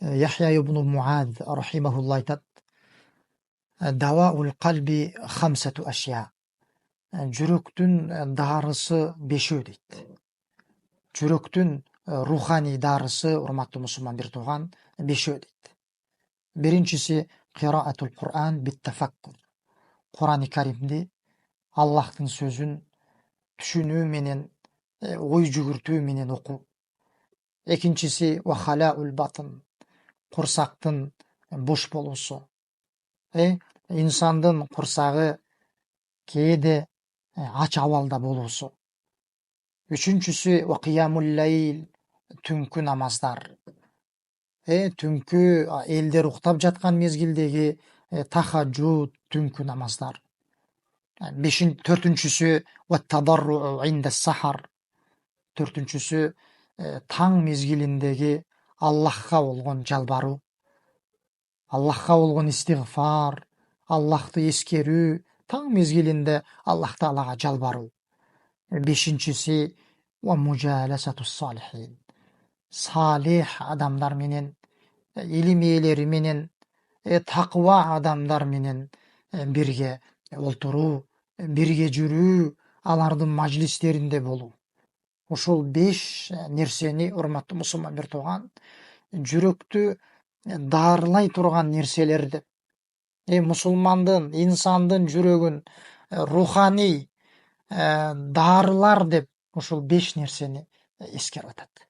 Яхья ибн Муаз рахимахулла айтады: Даваул қалби хамсату ашия. Жүректің дарысы бешеу дейді. Жүректің рухани дарысы, урматтуу мусулман бир тууган, бешеу дейді. Биринчиси қираатул Құран биттафаккур. Құран-ы Каримди Аллахтың сөзін түшүнүү менен, ой жүгүртүү менен окуу. Экинчиси ва халаул батн. Курсактын бош болуусу. Инсандын курсагы кээде ач абалда болуусу. Үчүнчүсү ва кыямул лайл. Түнкү намаздар. Түнкү элдер уктап жаткан мезгилдеги тахаджуд, түнкү намаздар. Төртүнчүсү ва тадарруу инда сахар. Төртүнчүсү таң мезгилиндеги Аллахка болгон жалбаруу. Аллахка болгон истигфар, Аллахты эскерүү, таң мезгилинде Аллах Таалага жалбаруу. Бешинчиси ва мужаласату салихин. Салих адамдар менен, илим ээлери менен, таква адамдар менен бирге олтуруу, бирге жүрүү, алардын мажлистеринде болуу. Ушул 5 нерсени, урматтуу мусулман бир тууган, жүрөктү даарылай турган нерселер деп. Мусулмандын, инсандын жүрөгүн руханий даарылар деп ушул 5 нерсени эскерип атат.